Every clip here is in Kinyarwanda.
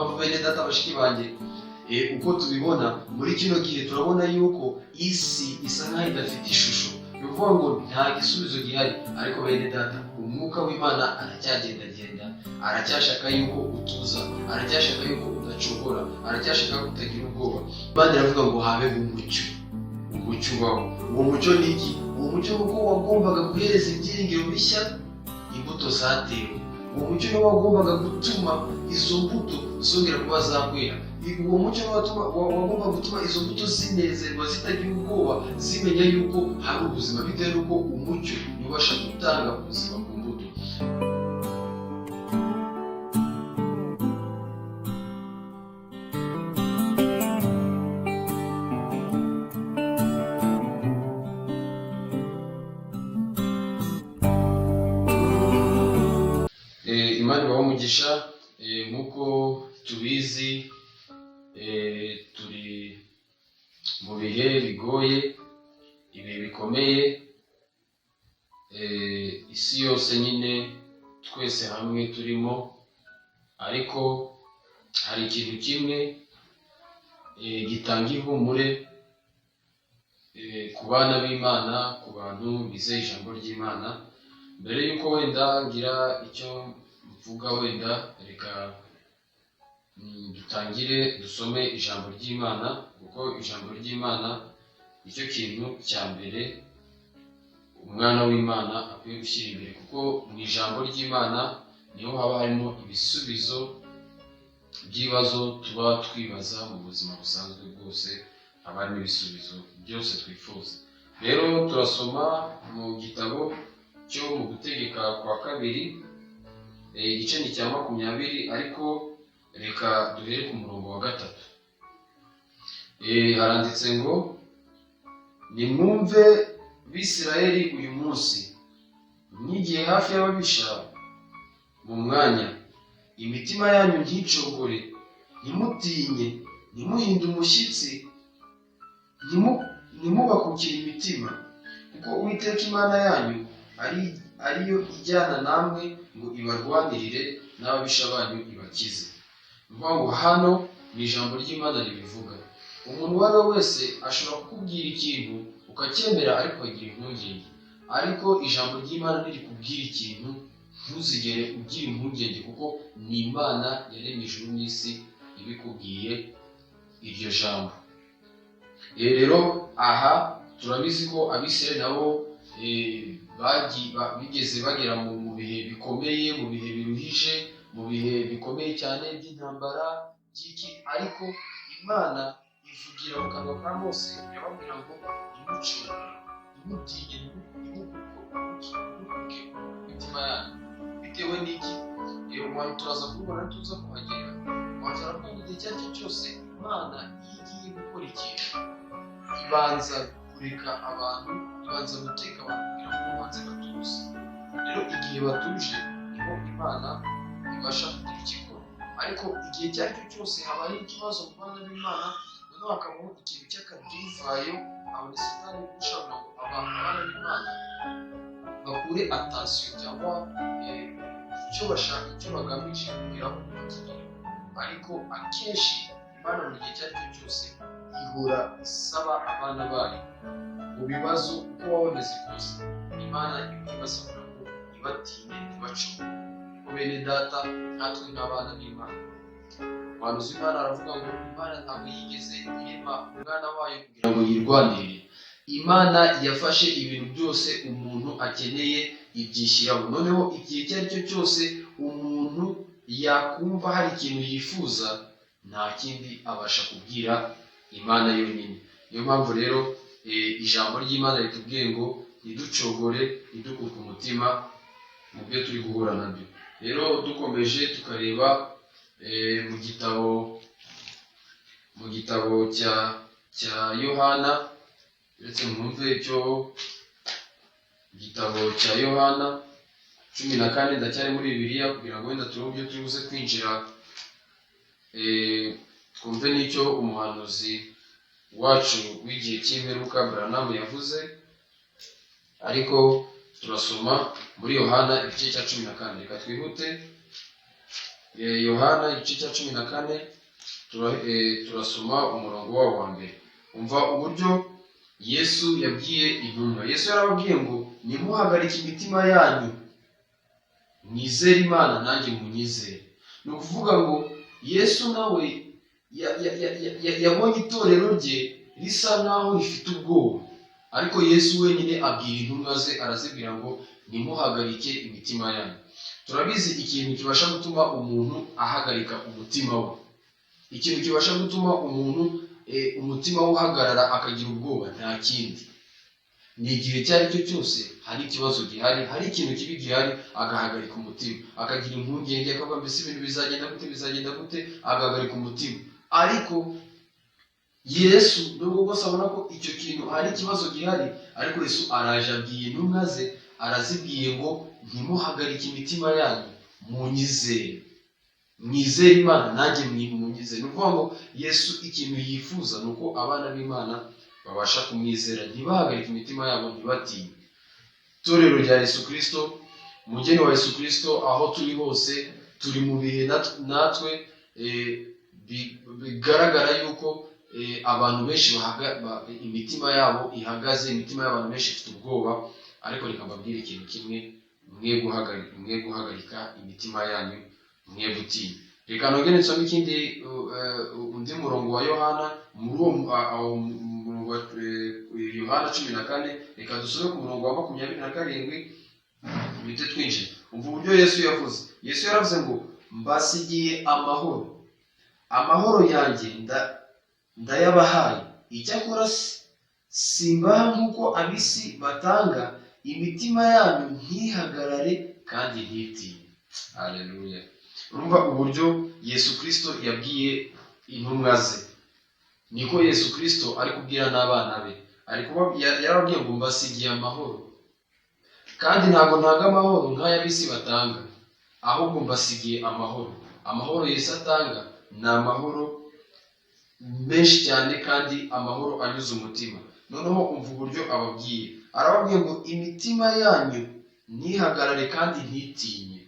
mpamvu bene data bashiki banjye uko tubibona muri kino gihe turabona yuko isi isa nkaho idafite ishusho, ni ukuvuga ngo nta gisubizo gihari. Ariko bene data umwuka w'Imana aracyagendagenda, aracyashaka yuko utuza, aracyashaka yuko udacogora, aracyashaka ko utagira ubwoba. Imana iravuga ngo habeho umucyo. Umucyo ubaho. Uwo mucyo ni iki? Uwo mucyo nuko wagombaga guhereza ibyiringiro bishya imbuto zatewe. Uwo mucyo niwo wagombaga gutuma izo mbuto zongera kuba zakwera. Uwo mucyo wagomba gutuma izo mbuto zinezerwa, zitagira ubwoba, zimenya yuko hari ubuzima, bitewe n'uko umucyo ubasha gutanga ubuzima ku mbuto. Imana ibahe umugisha. Nk'uko tubizi turi mu bihe bigoye, ibihe bikomeye, isi yose nyine twese hamwe turimo. Ariko hari ikintu kimwe gitanga ihumure ku bana b'Imana, ku bantu bizeye ijambo ry'Imana. Mbere y'uko wenda ngira icyo mvuga, wenda reka dutangire dusome ijambo ry'Imana, kuko ijambo ry'Imana nicyo kintu cya mbere umwana w'Imana akwiye gushyira imbere, kuko mu ijambo ry'Imana niho haba harimo ibisubizo by'ibibazo tuba twibaza mu buzima busanzwe bwose, haba harimo ibisubizo byose twifuza. Rero turasoma mu gitabo cyo mu Gutegeka kwa kabiri, igice ni cya 20, ariko reka duhere ku murongo wa 3. Haranditse ngo nimwumve Bisirayeli uyu munsi, mwigiye hafi y'ababisha mu mwanya, imitima yanyu nticogore, ntimutinye, ntimuhinde umushyitsi, ntimubakukire imitima, kuko Uwiteka Imana yanyu ariyo ijyana namwe ngo ibarwanirire, n'ababisha banyu ibakize. Ngo hano ni ijambo ry'Imana ribivuga. Umuntu uwo ari we wese ashobora kukubwira ikintu ukacyemera ariko ukagira impungenge, ariko ijambo ry'Imana nirikubwira ikintu ntuzigere ugira impungenge, kuko ni Imana yaremye ijuru n'isi ibikubwiye iryo jambo. Rero aha turabizi ko Abisirayeli nabo bigeze bagera mu bihe bikomeye, mu bihe biruhije, mu bihe bikomeye cyane by'intambara by'iki, ariko Imana ivugira mu kanwa ka Mose irababwira ngo ntimucogore, ntimutinye, ntimukuke imitima yanyu. Bitewe n'iki? Umuhanzi turaza kubibona, tuza kuhagera. Umuhanzi aravuga ngo igihe icyo ari cyo cyose Imana iyo igiye gukora ikintu ibanza kureka abantu, ibanza guteka abantu kugira ngo babanze batuze. Rero igihe batuje niho Imana ibasha kugira icyo ikora. Ariko igihe icyo ari cyo cyose haba hari ikibazo mu bana b'Imana, noneho hakabaho ikintu cy'akaduruvayo, abona Satani gushaka ngo abana b'Imana bakure atasiyo, cyangwa icyo bashaka, icyo bagamije kugeraho bakigeraho. Ariko akenshi Imana mu gihe icyo ari cyo cyose ihora isaba abana bayo mu bibazo uko waba bameze kose, Imana ibasabira ngo ibatinye, ntibacogore. Bene data, natwe nk'abana b'Imana, umuhanuzi w'Imana aravuga ngo Imana ntabwo yigeze irema umwana wayo kugira ngo yirwanirire. Imana yafashe ibintu byose umuntu akeneye ibyishyiraho. Noneho igihe icyo ari cyo cyose umuntu yakumva hari ikintu yifuza, nta kindi abasha kubwira Imana yonyine. Niyo mpamvu rero ijambo ry'Imana ritubwiye ngo ntiducogore, ntidukuke umutima mu byo turi guhura nabyo. Rero dukomeje tukareba mu gitabo cya Yohana, uretse mwumve icyo igitabo cya Yohana 14, ndacyari muri Bibiliya kugira ngo wenda turebe ibyo turi buze kwinjira, twumve n'icyo umuhanuzi wacu w'igihe cy'imperuka Branham yavuze. Ariko turasoma muri Yohana igice cya 14, reka twihute. Yohana igice cya 14 turasoma umurongo wawo wa mbere. Umva uburyo Yesu yabwiye intumwa. Yesu yarababwiye ngo nimuhagarike imitima yanyu, mwizere Imana nanjye munyizere. Ni ukuvuga ngo Yesu nawe yabonye itorero rye risa naho rifite ubwoba, ariko Yesu wenyine abwira intumwa ze, arazibwira ngo nimuhagarike imitima yanyu. Turabizi ikintu kibasha gutuma umuntu ahagarika umutima we, ikintu kibasha gutuma umuntu umutima we uhagarara akagira ubwoba, nta kindi ni igihe icyo ari cyo cyose hari ikibazo gihari, hari ikintu kibi gihari, agahagarika umutima, akagira impungenge, akavuga mbese ibintu bizagenda gute, agahagarika umutima. Ariko Yesu nubwo bwose abona ko icyo kintu hari ikibazo gihari, ariko Yesu araje abwiye intumwa ze, arazibwiye ngo ntimuhagarike imitima yanyu, munyizere, mwizere Imana nanjye munyizere. Ni ukuvuga ngo Yesu ikintu yifuza ni uko abana b'Imana babasha kumwizera, ntibahagarike imitima yabo, ntibatinye. Itorero rya Yesu Kristo, umugeni wa Yesu Kristo, aho turi hose, turi mu bihe natwe bigaragara yuko abantu benshi imitima yabo ihagaze, imitima y'abantu benshi ifite ubwoba. Ariko reka mbabwire ikintu kimwe, mwe guhagarika imitima yanyu, mwe gutinya. Reka nongere nsome ikindi undi murongo wa Yohana, muri uwo murongo wa Yohana 14, reka dusome ku murongo wa 27 bite twinjira. Umva uburyo Yesu yavuze. Yesu yaravuze ngo mbasigiye amahoro yanjye ndayabahaye, icyakora simbaha nk'uko ab'isi batanga, imitima yanyu ntihagarare kandi ntitinye. Haleluya. Urumva uburyo Yesu Kristo yabwiye intumwa ze, niko Yesu Kristo ari kubwira n'abana be. Yarababwiye ngo mbasigiye amahoro, kandi ntabwo ntanga amahoro nk'ay'ab'isi batanga, ahubwo mbasigiye amahoro Yesu atanga ni amahoro menshi cyane, kandi amahoro anyuze umutima. Noneho umva uburyo ababwiye, arababwiye ngo imitima yanyu ntihagarare kandi ntitinye.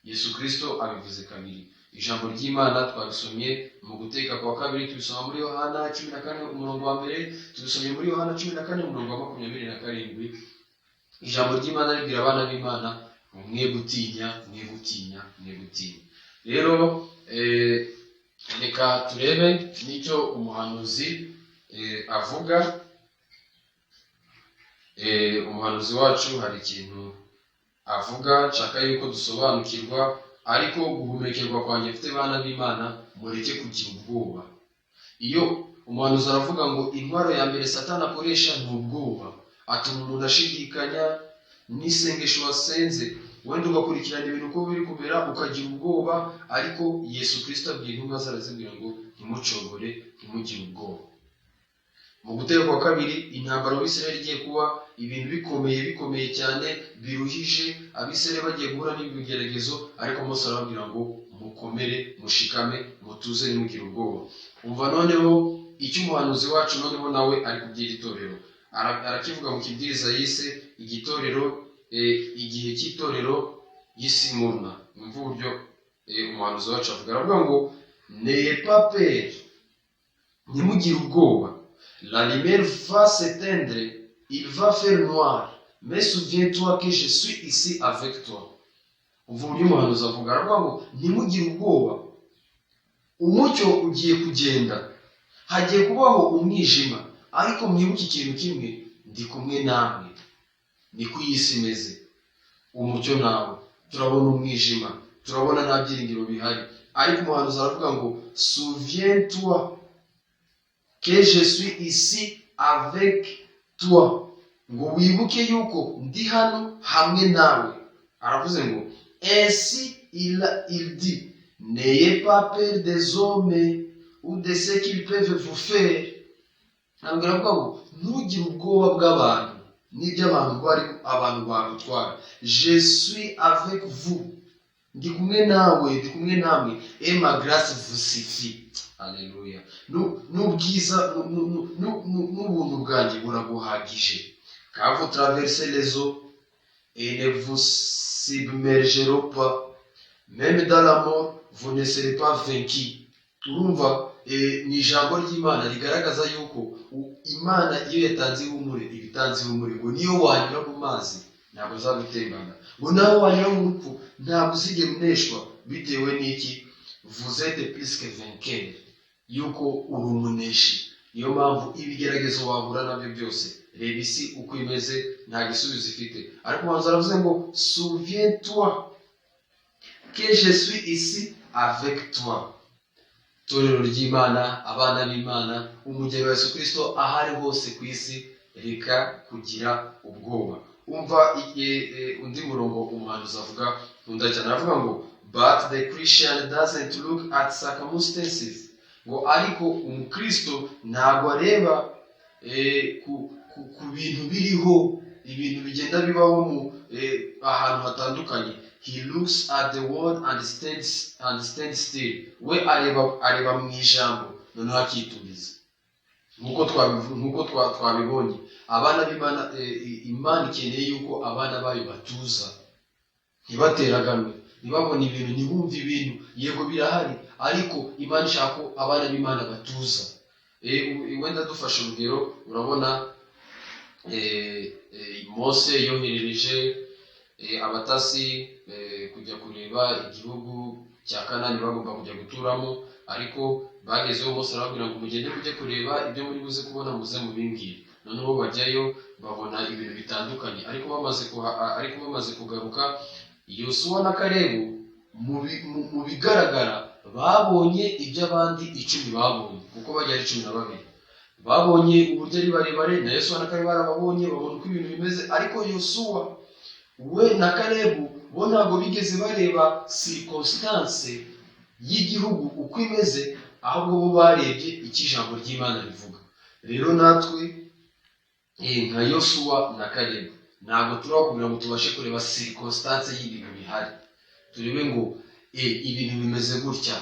Yesu Kristo abivuze kabiri. Ijambo ry'Imana twabisomye mu Guteka kwa kabiri, tubisoma muri Yohana 14 umurongo wa mbere, tubisomye muri Yohana 14 umurongo wa 27. Ijambo ry'Imana ribwira abana b'Imana ngo mwe gutinya. Rero reka turebe n'icyo umuhanuzi avuga. Umuhanuzi wacu hari ikintu avuga nshaka yuko dusobanukirwa, ariko guhumekerwa kwanjye mfite bana b'Imana, mureke kugira ubwoba. Iyo umuhanuzi aravuga ngo intwaro ya mbere Satani akoresha ni ubwoba, atuma umuntu ashidikanya, n'isengesho wasenze wenda ugakurikirana ibintu uko biri kumera ukagira ubwoba. Ariko Yesu Kristo abwiye intumwa ze, arazibwira ngo ntimucogore, ntimugire ubwoba. Mu Guteka kwa kabiri, intambara y'Abisirayeli igiye kuba ibintu bikomeye cyane, biruhije, Abisirayeli bagiye guhura n'ibigeragezo, ariko Mose arababwira ngo mukomere, mushikame, mutuze, ntimugire ubwoba. Umva noneho icyo umuhanuzi wacu noneho nawe ari kubwira itorero, arakivuga mu kibwiriza yise igihe cy'itorero y'Isimuruna. Umva uburyo umuhanuzi wacu avuga, aravuga ngo n'ayez pas peur, ntimugire ubwoba. La lumière va s'éteindre, il va faire noir, mais souviens-toi que je suis ici avec toi. Umva uburyo umuhanuzi avuga, aravuga ngo ntimugire ubwoba, umucyo ugiye kugenda, hagiye kubaho umwijima, ariko mwibuke ikintu kimwe, ndi kumwe namwe. Niko iyi si imeze, umucyo nawe, turabona umwijima, turabona nta byiringiro bihari, ariko umuhanuzi aravuga ngo souviens-toi que je suis ici avec toi, ngo wibuke yuko ndi hano hamwe nawe. Aravuze ngo ainsi il dit, n'ayez pas peur des hommes ou de ce qu'ils peuvent vous faire. Ntabwo aravuga ngo ntugire ubwoba bw'abantu abantu bagutwara. Je suis avec vous, ndi kumwe namwe, et ma grâce vous suffit. Haleluya. N'ubwiza n'ubuntu bwanjye buraguhagije. Quand vous traversez les eaux et ne vous submergeront pas, même dans la mort vous ne serez pas vaincu. Urumva ni ijambo ry'Imana rigaragaza yuko Imana iyo yatanze ihumure ibitanze ihumure, ngo niyo wanyura mu mazi ntabwo uzagutembana, ngo nawe wanyura mu rupfu ntabwo uzigera uneshwa. Bitewe n'iki? Vous êtes plus que vainqueur, yuko uri umuneshi. Niyo mpamvu ibigeragezo wahura nabyo byose, reba isi uko imeze nta gisubizo ifite, ariko ubanza aravuze ngo souviens-toi que je suis ici avec toi. Itorero ry'Imana, abana b'Imana, umugeni wa Yesu Kristo ahari hose ku isi, reka kugira ubwoba. Umva undi murongo umuhanuzi avuga nkunda cyane, aravuga ngo but the Christian doesn't look at circumstances, ngo ariko umukristo ntabwo areba ku bintu biriho, ibintu bigenda bibaho mu ahantu hatandukanye. He looks at the word and stands still. We areba mu ijambo noneho akituriza. Nkuko twabibonye, abana b'Imana, Imana ikeneye yuko abana bayo batuza, ntibateraganwe, ntibabone ibintu, ntibumve ibintu. Yego birahari, ariko Imana ishaka ko abana b'Imana batuza. Wenda dufashe urugero, urabona Mose yoherereje abatasi kujya kureba igihugu cya Kanani bagomba kujya guturamo, ariko bagezeho Mose arababwira ngo mugende mujye kureba ibyo muri buze kubona muze mubimbwire. Noneho bajyayo babona ibintu bitandukanye, ariko bamaze kugaruka, Yosuwa na Kalebu mu bigaragara babonye ibyo abandi 10 babonye, kuko bajya ari 12. Babonye uburyo ari barebare, na Yosuwa na Kalebu barababonye, babona uko ibintu bimeze, ariko Yosuwa we na Kalebu bo ntabwo bigeze bareba circonstance y'igihugu uko imeze, ahubwo bo barebye icyo ijambo ry'Imana rivuga. Rero natwe nka Yosuwa na Kalebu ntabwo turakubwira ngo tubashe kureba circonstance y'ibintu bihari, turebe ngo ibintu bimeze gutya,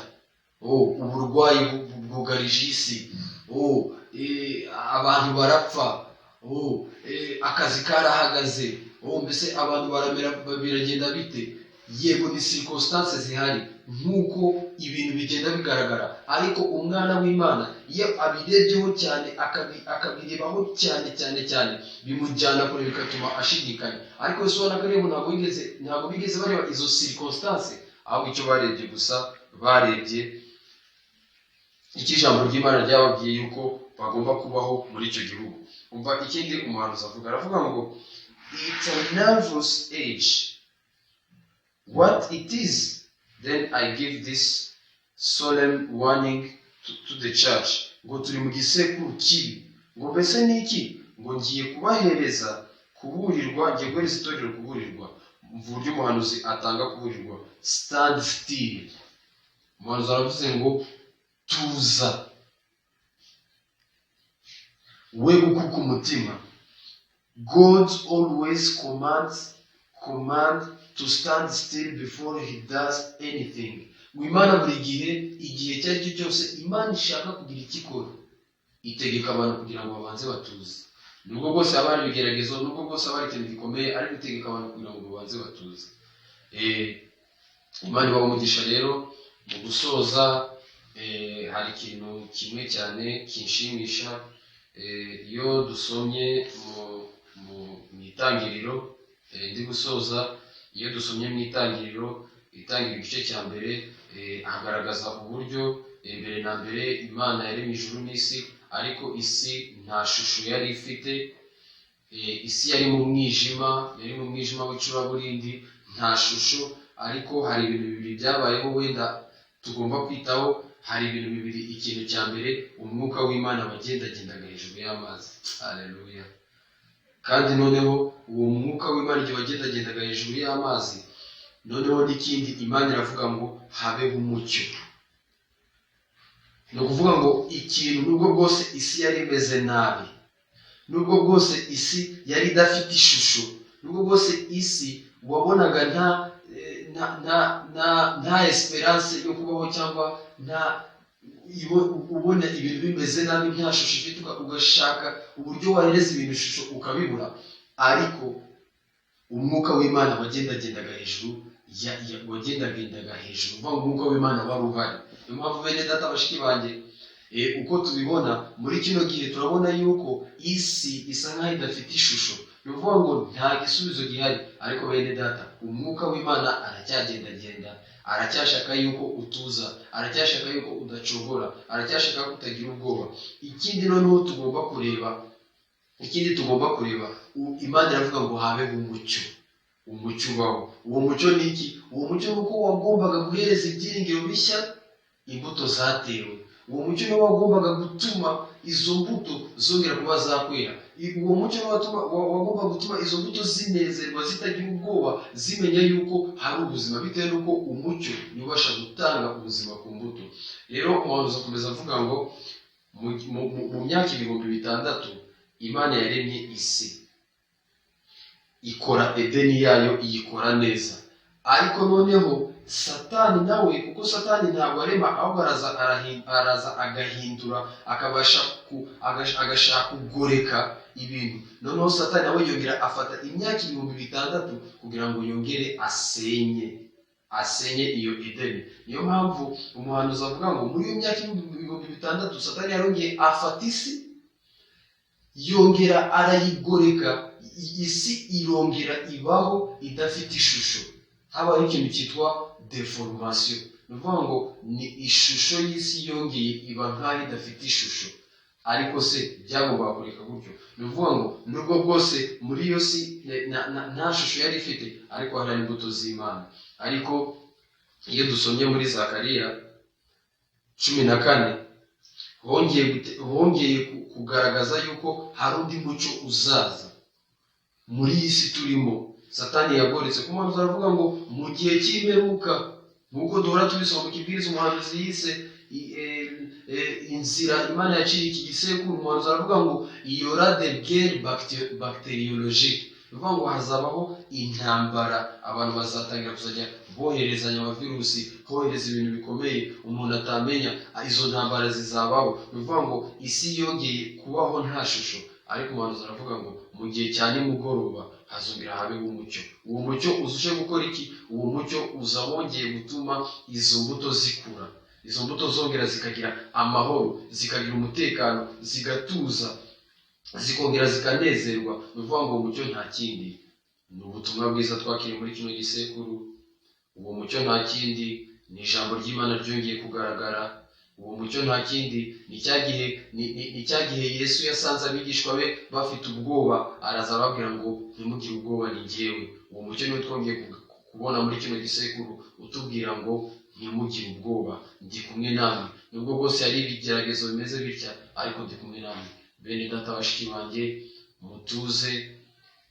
uburwayi bwugarije isi, abantu barapfa, akazi karahagaze, mbese abantu biragenda bite. Yego ni circonstance zihari nk'uko ibintu bigenda bigaragara, ariko umwana w'Imana iyo abirebyeho cyane akabirebaho cyane bimujyana kure, bigatuma ashidikanya. Ariko Yosuwa na Kalebu ntabwo bigeze bareba izo circonstance, ahubwo icyo barebye gusa, barebye icyo ijambo ry'Imana ryababwiye yuko bagomba kubaho muri icyo gihugu. Umva ikindi umuhanuzi avuga, aravuga ngo it's a nervous age. What it is, then I give this solemn warning to the church. Ngo turi mu gisekuru kibi. Ngo mbese ni iki? Ngo ngiye kubahereza kuburirwa, ngiye guhereza itorero kuburirwa. Mu buryo umuhanuzi atanga kuburirwa, stand still. Umuhanuzi aravuze ngo tuza, we gukuka umutima. God always command to stand still before he does anything. Imana buri igihe cyari cyo cyose Imana ishaka kugira ikikora, itegeka abantu kugira ngo babanze batuze. Nubwo bwose abari bigeragezo, nubwo bwose abari ikintu gikomeye, ariko itegeka abantu kugira ngo babanze batuze. Imana ibamugisha. Rero mu gusoza, hari ikintu kimwe cyane kinshimisha. Iyo dusomye mu itangiriro, ndi gusoza, iyo dusomye mu itangiriro igice cya mbere, hagaragaza uburyo mbere na mbere Imana yaremye ijuru n'isi, ariko isi nta shusho yari ifite. Isi yari mu mwijima w'icuraburindi, nta shusho. Ariko hari ibintu bibiri byabayeho wenda tugomba kwitaho. Hari ibintu bibiri. Ikintu cya mbere, umwuka w'Imana wagendagendaga hejuru y'amazi. Haleluya. Kandi noneho uwo mwuka w'Imana igihe wagendagendaga hejuru y'amazi, noneho n'ikindi, Imana iravuga ngo habeho umucyo. Ni ukuvuga ngo ikintu, nubwo bwose isi yari imeze nabi, nubwo bwose isi yari idafite ishusho, nubwo bwose isi wabonaga nta esperance yo kubaho, cyangwa ubona ibintu bimeze nabi, nta shusho ifite, ugashaka uburyo wahereza ibintu ishusho ukabibura. Ariko umwuka w'Imana wagendagendaga hejuru wagendagendaga hejuru uvuga ngo umwuka w'Imana wari uhari. Niyo mpamvu bene data bashiki banjye, uko tubibona muri kino gihe turabona yuko isi isa nkaho idafite ishusho. Ni ukuvuga ngo nta gisubizo gihari, ariko bene data umwuka w'Imana aracyagendagenda, aracyashaka yuko utuza, aracyashaka yuko udacogora, aracyashaka ko utagira ubwoba. Ikindi noneho tugomba kureba, Imana iravuga ngo habeho umucyo. Umucyo ubaho. Uwo mucyo ni iki? Uwo mucyo ni uko wagombaga guhereza ibyiringiro bishya imbuto zatewe. Uwo mucyo niwo wagombaga gutuma izo mbuto zongera kuba zakwera. Uwo mucyo niwo wagombaga gutuma izo mbuto zinezerwa, zitagira ubwoba, zimenya yuko hari ubuzima, bitewe n'uko umucyo niwo ubasha gutanga ubuzima ku mbuto. Rero umuhanuzi akomeza avuga ngo mu myaka 600 Imana yaremye isi, ikora Edeni yayo, iyikora neza. Ariko noneho Satani nawe, kuko Satani ntabwo arema, ahubwo araza agahindura, agashaka kugoreka ibintu. Noneho Satani nawe yongera afata imyaka 600 kugira ngo yongere asenye iyo Edeni. Niyo mpamvu umuhanuzi avuga ngo muri iyo myaka 600 Satani yarongeye afata isi, yongera arayigoreka, isi irongera ibaho idafite ishusho. Habaho ikintu cyitwa deformation. Ni ukuvuga ngo ni ishusho y'isi yongeye iba nkaho idafite ishusho. Ariko se byagombaga kureka gutyo? Ni ukuvuga ngo nubwo bwose muri iyo si nta shusho yari ifite, ariko hari imbuto z'Imana. Ariko iyo dusomye muri Zakariya 14 hongeye kugaragaza yuko hari undi mucyo uzaza muri iyi si turimo. Satani yagoretse. Ku mpamvu aravuga ngo mu gihe cy'imperuka, nk'uko duhora tubisoma mu kibwiriza umuhanuzi yise inzira Imana yaciye iki gisekuru. Umuhanuzi aravuga ngo iyora de guerre bacteriologique. Ni ukuvuga ngo hazabaho intambara, abantu bazatangira kuzajya boherezanya amavirusi, kohereza ibintu bikomeye umuntu atamenya. Izo ntambara zizabaho. Ni ukuvuga ngo isi yongeye kubaho nta shusho. Ariko umuhanuzi aravuga ngo mu gihe cya nimugoroba hazongera habeho umucyo. Uwo mucyo uzuje gukora iki? Uwo mucyo uza wongeye gutuma izo mbuto zikura, izo mbuto zongera zikagira amahoro, zikagira umutekano, zigatuza, zikongera zikanezerwa. Ni ukuvuga ngo umucyo nta kindi ni ubutumwa bwiza twakiriye muri kino gisekuru. Uwo mucyo nta kindi ni ijambo ry'Imana ryongeye kugaragara. Uwo mucyo nta kindi ni cya gihe Yesu yasanze abigishwa be bafite ubwoba, araza ababwira ngo ntimugire ubwoba, ni jyewe. Uwo mucyo niwo twongeye kubona muri kino gisekuru, utubwira ngo ntimugire ubwoba, ndi kumwe namwe. Nubwo bwose hari ibigeragezo bimeze bitya, ariko ndi kumwe namwe. Bene data bashiki banjye, mutuze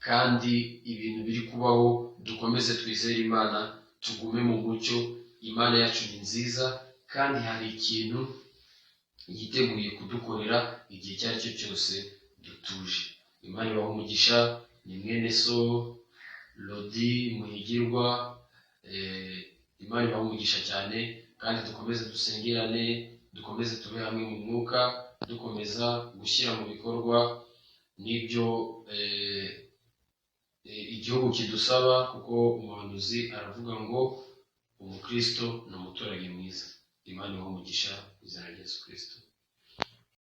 kandi ibintu biri kubaho dukomeze twizere Imana, tugume mu mucyo. Imana yacu ni nziza kandi hari ikintu yiteguye kudukorera igihe icyo ari cyo cyose dutuje. Imana ibahe umugisha. Ni mwene so Lodi Muhigirwa. Imana ibahe umugisha cyane, kandi dukomeze dusengerane, dukomeze tube hamwe mu mwuka, dukomeza gushyira mu bikorwa n'ibyo igihugu kidusaba, kuko umuhanuzi aravuga ngo umukristo ni umuturage mwiza. Imana ibahe umugisha, izina rya Yesu Kristo.